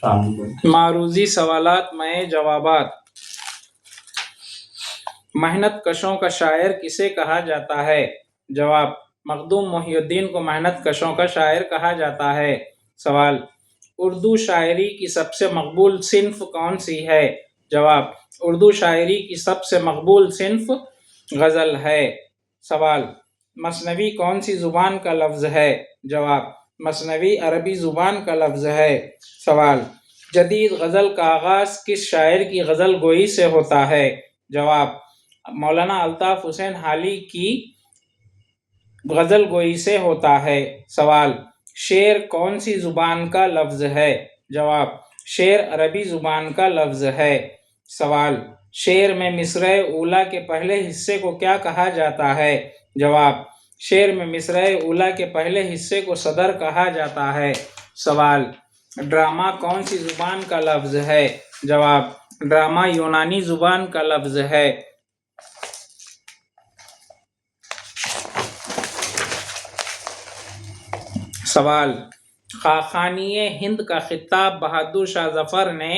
معروضی سوالات میں جوابات۔ محنت کشوں کا شاعر کسے کہا جاتا ہے؟ جواب: مخدوم محی الدین کو محنت کشوں کا شاعر کہا جاتا ہے۔ سوال: اردو شاعری کی سب سے مقبول صنف کون سی ہے؟ جواب: اردو شاعری کی سب سے مقبول صنف غزل ہے۔ سوال: مثنوی کون سی زبان کا لفظ ہے؟ جواب: مثنوی عربی زبان کا لفظ ہے۔ سوال: جدید غزل کا آغاز کس شاعر کی غزل گوئی سے ہوتا ہے؟ جواب: مولانا الطاف حسین حالی کی غزل گوئی سے ہوتا ہے۔ سوال: شعر کون سی زبان کا لفظ ہے؟ جواب: شعر عربی زبان کا لفظ ہے۔ سوال: شعر میں مصرع اولیٰ کے پہلے حصے کو کیا کہا جاتا ہے؟ جواب: شعر میں مصرع اولیٰ کے پہلے حصے کو صدر کہا جاتا ہے۔ سوال: ڈرامہ کون سی زبان کا لفظ ہے؟ جواب: ڈرامہ یونانی زبان کا لفظ ہے۔ سوال: خاقانیِ ہند کا خطاب بہادر شاہ ظفر نے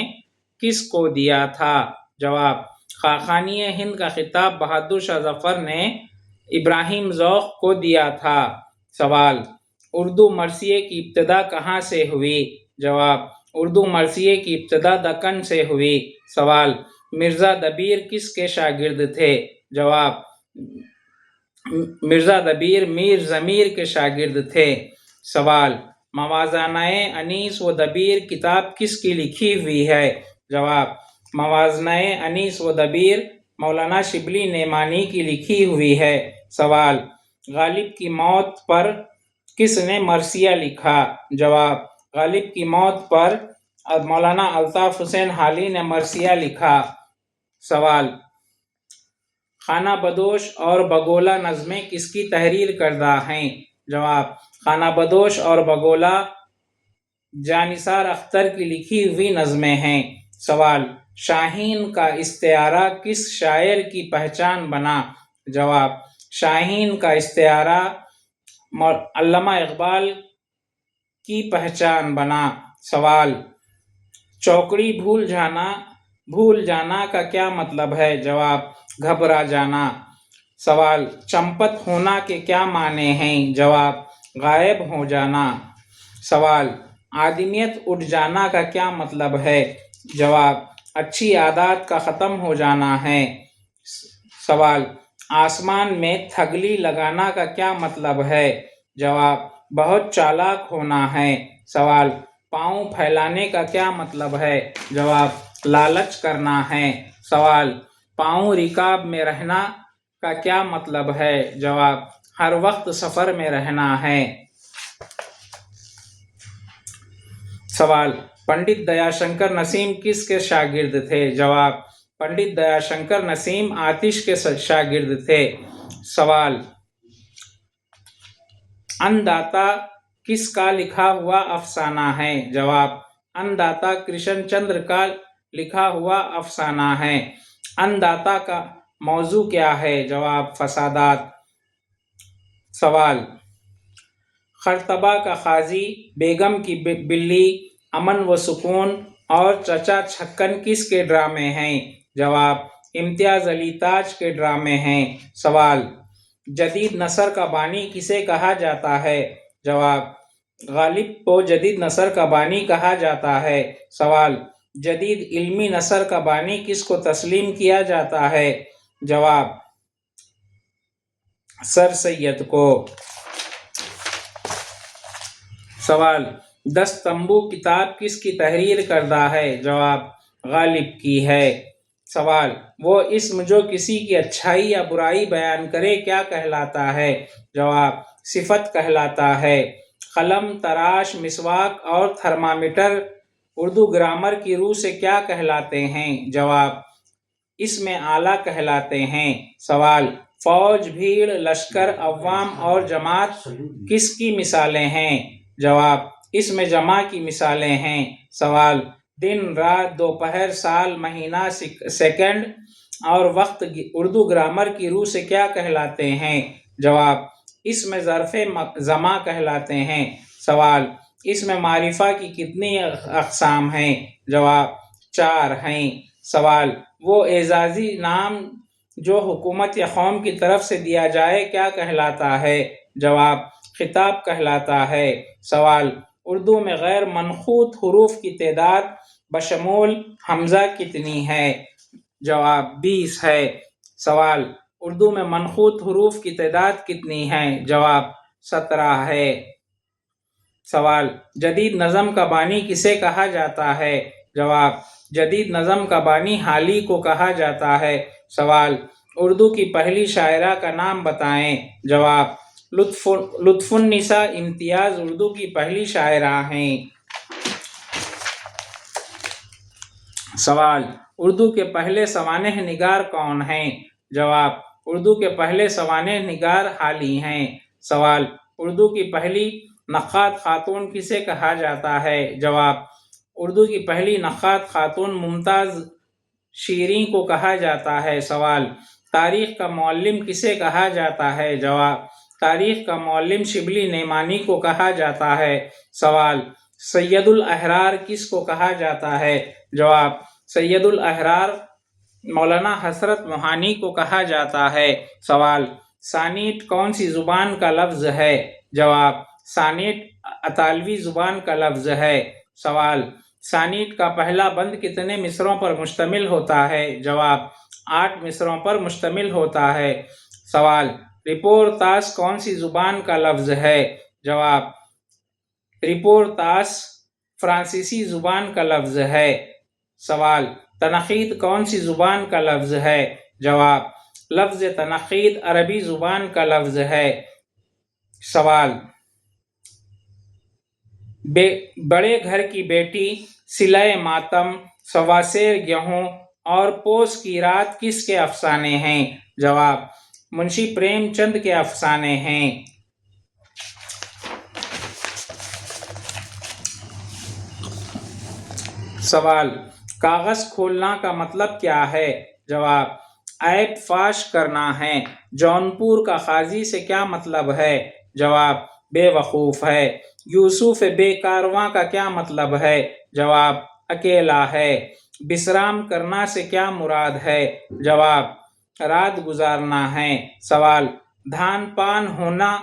کس کو دیا تھا؟ جواب: خاقانیِ ہند کا خطاب بہادر شاہ ظفر نے ابراہیم ذوق کو دیا تھا۔ سوال: اردو مرثیے کی ابتدا کہاں سے ہوئی؟ جواب: اردو مرثیے کی ابتدا دکن سے ہوئی۔ سوال: مرزا دبیر کس کے شاگرد تھے؟ جواب: مرزا دبیر میر ضمیر کے شاگرد تھے۔ سوال: موازنۂ انیس و دبیر کتاب کس کی لکھی ہوئی ہے؟ جواب: موازنۂ انیس و دبیر مولانا شبلی نعمانی کی لکھی ہوئی ہے۔ سوال: غالب کی موت پر کس نے مرثیہ لکھا؟ جواب: غالب کی موت پر مولانا الطاف حسین حالی نے مرثیہ لکھا۔ سوال: خانہ بدوش اور بگولہ نظمیں کس کی تحریر کردہ ہیں؟ جواب: خانہ بدوش اور بگولہ جانثار اختر کی لکھی ہوئی نظمیں ہیں۔ سوال: شاہین کا استعارہ کس شاعر کی پہچان بنا؟ جواب: شاہین کا استعارہ علامہ اقبال کی پہچان بنا۔ سوال: چوکڑی بھول جانا کا کیا مطلب ہے؟ جواب: گھبرا جانا۔ سوال: چمپت ہونا کے کیا معنی ہیں؟ جواب: غائب ہو جانا۔ سوال: آدمیت اٹھ جانا کا کیا مطلب ہے؟ جواب: اچھی عادات کا ختم ہو جانا ہے۔ سوال: آسمان میں تھگلی لگانا کا کیا مطلب ہے؟ جواب: بہت چالاک ہونا ہے۔ سوال: پاؤں پھیلانے کا کیا مطلب ہے؟ جواب: لالچ کرنا ہے۔ سوال: پاؤں رکاب میں رہنا کا کیا مطلب ہے؟ جواب: ہر وقت سفر میں رہنا ہے۔ سوال: پنڈت دیا شنکر نسیم کس کے شاگرد تھے؟ جواب: پنڈت دیا شنکر نسیم آتش کے شاگرد تھے۔ سوال: ان داتا کس کا لکھا ہوا افسانہ ہے؟ جواب: ان داتا کرشن چندر کا لکھا ہوا افسانہ ہے۔ ان داتا کا موضوع کیا ہے؟ جواب: فسادات۔ سوال: خرطبہ کا قاضی، بیگم کی بلی، امن و سکون اور چچا چھکن کس کے ڈرامے ہیں؟ جواب: امتیاز علی تاج کے ڈرامے ہیں۔ سوال: جدید نثر کا بانی کسے کہا جاتا ہے؟ جواب: غالب کو جدید نثر کا بانی کہا جاتا ہے۔ سوال: جدید علمی نثر کا بانی کس کو تسلیم کیا جاتا ہے؟ جواب: سر سید کو۔ سوال: دس تمبو کتاب کس کی تحریر کردہ ہے؟ جواب: غالب کی ہے۔ سوال: وہ اسم جو کسی کی اچھائی یا برائی بیان کرے کیا کہلاتا ہے؟ جواب: صفت کہلاتا ہے۔ قلم، تراش، مسواک اور تھرمامیٹر اردو گرامر کی روح سے کیا کہلاتے ہیں؟ جواب: اسم اعلیٰ کہلاتے ہیں۔ سوال: فوج، بھیڑ، لشکر، عوام اور جماعت کس کی مثالیں ہیں؟ جواب: اسم جمع کی مثالیں ہیں۔ سوال: دن، رات، دوپہر، سال، مہینہ، سیکنڈ اور وقت اردو گرامر کی روح سے کیا کہلاتے ہیں؟ جواب: اسم ظرف زماں کہلاتے ہیں۔ سوال: اس میں معرفہ کی کتنی اقسام ہیں؟ جواب 4 ہیں۔ سوال وہ اعزازی نام جو حکومت یا قوم کی طرف سے دیا جائے کیا کہلاتا ہے؟ جواب خطاب کہلاتا ہے۔ سوال اردو میں غیر منقوط حروف کی تعداد بشمول حمزہ کتنی ہے؟ جواب 20 ہے۔ سوال اردو میں منقوط حروف کی تعداد کتنی ہے؟ جواب 17 ہے۔ سوال جدید نظم کا بانی کسے کہا جاتا ہے؟ جواب جدید نظم کا بانی حالی کو کہا جاتا ہے۔ سوال اردو کی پہلی شاعرہ کا نام بتائیں۔ جواب لطف النساء امتیاز اردو کی پہلی شاعرہ ہیں۔ سوال اردو کے پہلے سوانح نگار کون ہیں؟ جواب اردو کے پہلے سوانح نگار حالی ہیں۔ سوال اردو کی پہلی نقاد خاتون کسے کہا جاتا ہے؟ جواب اردو کی پہلی نقاد خاتون ممتاز شیریں کو کہا جاتا ہے۔ سوال تاریخ کا معلم کسے کہا جاتا ہے؟ جواب تاریخ کا معلم شبلی نعمانی کو کہا جاتا ہے۔ سوال سید الاحرار کس کو کہا جاتا ہے؟ جواب سید الاحرار مولانا حسرت موہانی کو کہا جاتا ہے۔ سوال سانیٹ کون سی زبان کا لفظ ہے؟ جواب سانیٹ اطالوی زبان کا لفظ ہے۔ سوال سانیٹ کا پہلا بند کتنے مصروں پر مشتمل ہوتا ہے؟ جواب 8 مصروں پر مشتمل ہوتا ہے۔ سوال رپورتاس کون سی زبان کا لفظ ہے؟ جواب رپورتاس فرانسیسی زبان کا لفظ ہے۔ سوال تنقید کون سی زبان کا لفظ ہے؟ جواب لفظ تنقید عربی زبان کا لفظ ہے۔ سوال بڑے گھر کی بیٹی، صلہ ماتم، سواسیر گیہوں اور پوس کی رات کس کے افسانے ہیں؟ جواب منشی پریم چند کے افسانے ہیں۔ سوال کاغذ کھولنا کا مطلب کیا ہے؟ جواب عیب فاش کرنا ہے۔ جونپور کا قاضی سے کیا مطلب ہے؟ جواب بے وقوف ہے۔ یوسف بے کارواں کا کیا مطلب ہے؟ جواب اکیلا ہے۔ بسرام کرنا سے کیا مراد ہے؟ جواب رات گزارنا ہے۔ سوال دھان پان ہونا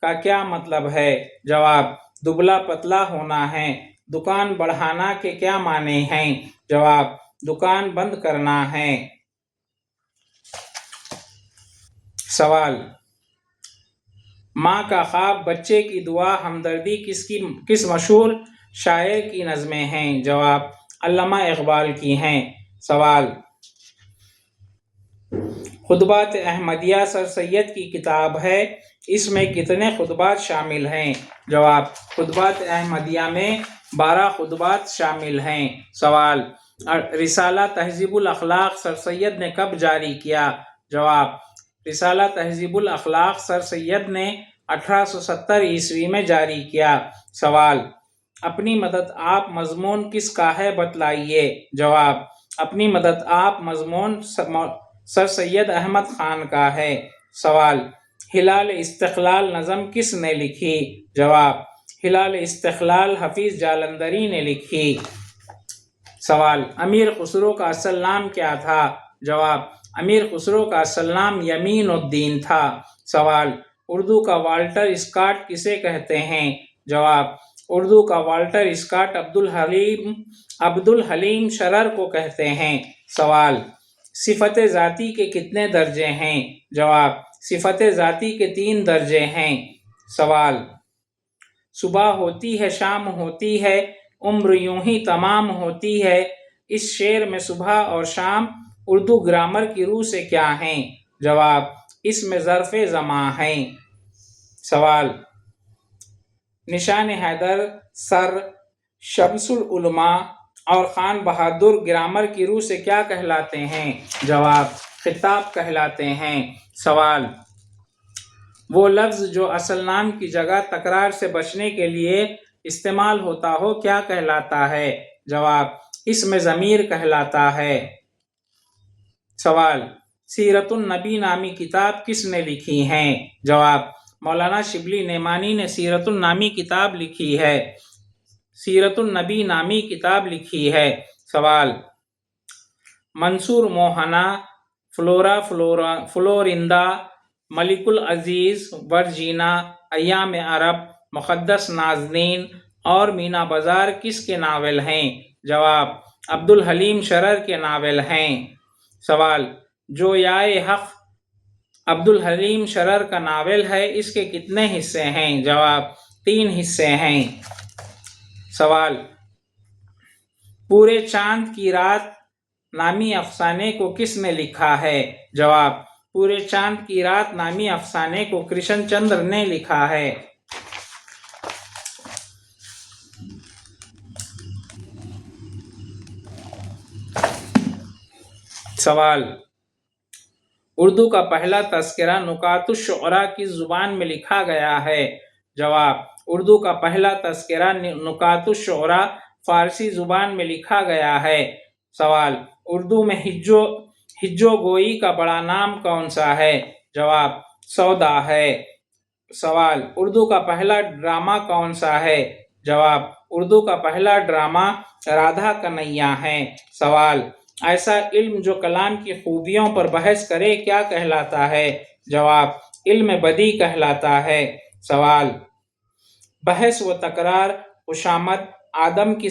کا کیا مطلب ہے؟ جواب دبلا پتلا ہونا ہے۔ دکان بڑھانا کے کیا معنی ہیں؟ جواب دکان بند کرنا ہے۔ سوال ماں کا خواب، بچے کی دعا، ہمدردی کس مشہور شاعر کی نظمیں ہیں؟ جواب علامہ اقبال کی ہیں۔ سوال خطبات احمدیہ سر سید کی کتاب ہے، اس میں کتنے خطبات شامل ہیں؟ جواب خطبات احمدیہ میں 12 خطبات شامل ہیں۔ سوال رسالہ تہذیب الاخلاق سر سید نے کب جاری کیا؟ جواب رسالہ تہذیب الاخلاق سر سید نے 1870 عیسوی میں جاری کیا۔ سوال اپنی مدد آپ مضمون کس کا ہے بتلائیے؟ جواب اپنی مدد آپ مضمون سر سید احمد خان کا ہے۔ سوال ہلال استقلال نظم کس نے لکھی؟ جواب ہلال استقلال حفیظ جالندری نے لکھی۔ سوال امیر خسرو کا اصل نام کیا تھا؟ جواب امیر خسرو کا اصل نام یمین الدین تھا۔ سوال اردو کا والٹر اسکاٹ کسے کہتے ہیں؟ جواب اردو کا والٹر اسکاٹ عبد الحلیم شرر کو کہتے ہیں۔ سوال صفت ذاتی کے کتنے درجے ہیں؟ جواب صفت ذاتی کے 3 درجے ہیں۔ سوال صبح ہوتی ہے شام ہوتی ہے عمر یوں ہی تمام ہوتی ہے، اس شعر میں صبح اور شام اردو گرامر کی روح سے کیا ہیں؟ جواب اس میں ظرف زماں ہیں۔ سوال نشان حیدر، سر، شمس العلماء اور خان بہادر گرامر کی روح سے کیا کہلاتے ہیں؟ جواب خطاب کہلاتے ہیں۔ سوال وہ لفظ جو اصل نام کی جگہ تکرار سے بچنے کے لیے استعمال ہوتا ہو کیا کہلاتا ہے؟ جواب اسم ضمیر کہلاتا ہے۔ سوال سیرت النبی نامی کتاب کس نے لکھی ہے؟ جواب مولانا شبلی نعمانی نے سیرت النامی کتاب لکھی ہے۔ سیرت النبی نامی کتاب لکھی ہے؟ سوال منصور موہنا، فلورندا، ملک العزیز، ورجینا، ایام عرب، مقدس نازنین اور مینا بازار کس کے ناول ہیں؟ جواب عبدالحلیم شرر کے ناول ہیں۔ سوال جویائے حق عبدالحلیم شرر کا ناول ہے، اس کے کتنے حصے ہیں؟ جواب 3 حصے ہیں۔ سوال پورے چاند کی رات نامی افسانے کو کس نے لکھا ہے؟ جواب پورے چاند کی رات نامی افسانے کو کرشن چندر نے لکھا ہے۔ سوال اردو کا پہلا تذکرہ نکات الشعراء کس زبان میں لکھا گیا ہے؟ جواب اردو کا پہلا تذکرہ نکات الشعراء فارسی زبان میں لکھا گیا ہے۔ سوال اردو میں ہجو گوئی کا بڑا نام کون سا ہے؟ جواب سودا ہے۔ سوال اردو کا پہلا ڈرامہ کون سا ہے؟ جواب اردو کا پہلا ڈرامہ رادھا کنیا ہے۔ سوال ایسا علم جو کلام کی خوبیوں پر بحث کرے کیا کہلاتا ہے؟ جواب علم بدیع کہلاتا ہے۔ سوال بحث و تکرار، خوشامد، آدم کی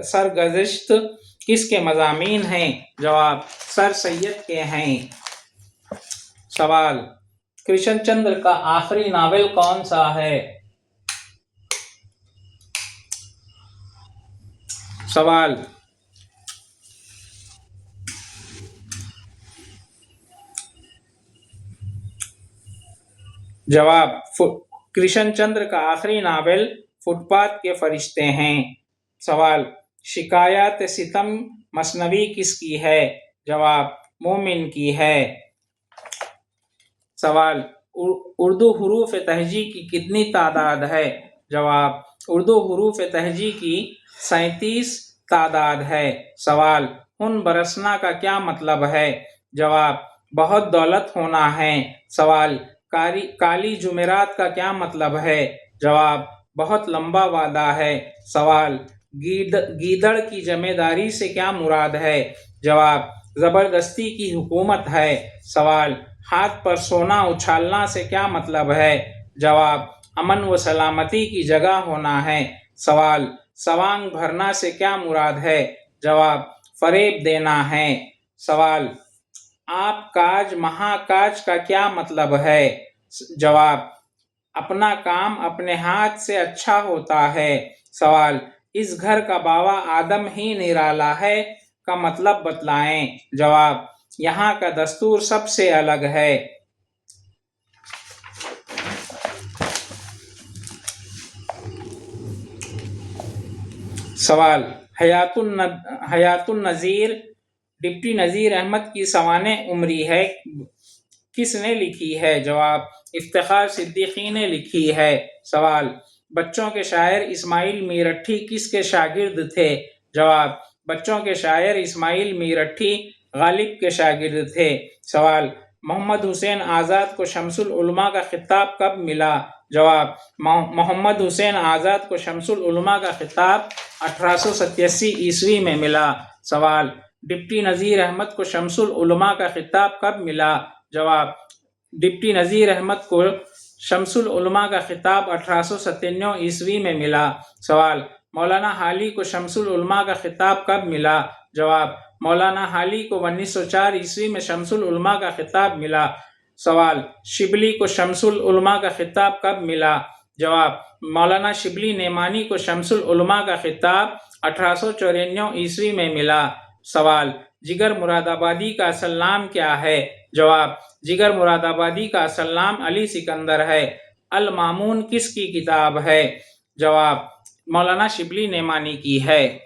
سرگزشت کس کے مضامین ہیں؟ جواب سر سید کے ہیں۔ سوال کرشن چندر کا آخری ناول کون سا ہے؟ سوال جواب کرشن چندر کا آخری ناول فٹ پاتھ کے فرشتے ہیں۔ سوال شکایات ستم مثنوی کس کی ہے؟ جواب مومن کی ہے۔ سوال اردو حروف تہجی کی کتنی تعداد ہے؟ جواب اردو حروف تہجی کی 37 تعداد ہے۔ سوال خون برسنا کا کیا مطلب ہے؟ جواب بہت دولت ہونا ہے۔ سوال کالی جمعرات کا کیا مطلب ہے؟ جواب بہت لمبا وعدہ ہے۔ سوال گیدڑ کی ذمہ داری سے کیا مراد ہے؟ جواب زبردستی کی حکومت ہے۔ سوال ہاتھ پر سونا اچھالنا سے کیا مطلب ہے؟ جواب امن و سلامتی کی جگہ ہونا ہے۔ سوال سوانگ بھرنا سے کیا مراد ہے؟ جواب فریب دینا ہے۔ سوال آپ کاج مہا کاج کا کیا مطلب ہے؟ جواب اپنا کام اپنے ہاتھ سے اچھا ہوتا ہے۔ سوال اس گھر کا باوا آدم ہی نرالا ہے کا مطلب بتلائیں۔ جواب یہاں کا دستور سب سے الگ ہے۔ سوال حیات النظیر ڈپٹی نذیر احمد کی سوانح عمری ہے کس نے لکھی ہے؟ جواب افتخار صدیقی نے لکھی ہے۔ سوال بچوں کے شاعر اسماعیل میرٹھی کس کے شاگرد تھے؟ جواب بچوں کے شاعر اسماعیل میرٹھی غالب کے شاگرد تھے۔ سوال محمد حسین آزاد کو شمس العلماء کا خطاب کب ملا؟ جواب محمد حسین آزاد کو شمس العلماء کا خطاب 1887 عیسوی میں ملا۔ سوال ڈپٹی نذیر احمد کو شمس العلماء کا خطاب کب ملا؟ جواب ڈپٹی نذیر احمد کو شمس العلماء کا خطاب 1897 عیسوی میں ملا۔ سوال مولانا حالی کو شمس العلماء کا خطاب کب ملا؟ جواب مولانا حالی کو 1904 عیسوی میں شمس العلماء کا خطاب ملا۔ سوال شبلی کو شمس العلماء کا خطاب کب ملا؟ جواب مولانا شبلی نعمانی کو شمس العلماء کا خطاب 1894 عیسوی میں ملا۔ سوال جگر مراد آبادی کا اصل نام کیا ہے؟ جواب جگر مراد آبادی کا اصل نام علی سکندر ہے۔ المامون کس کی کتاب ہے؟ جواب مولانا شبلی نعمانی کی ہے۔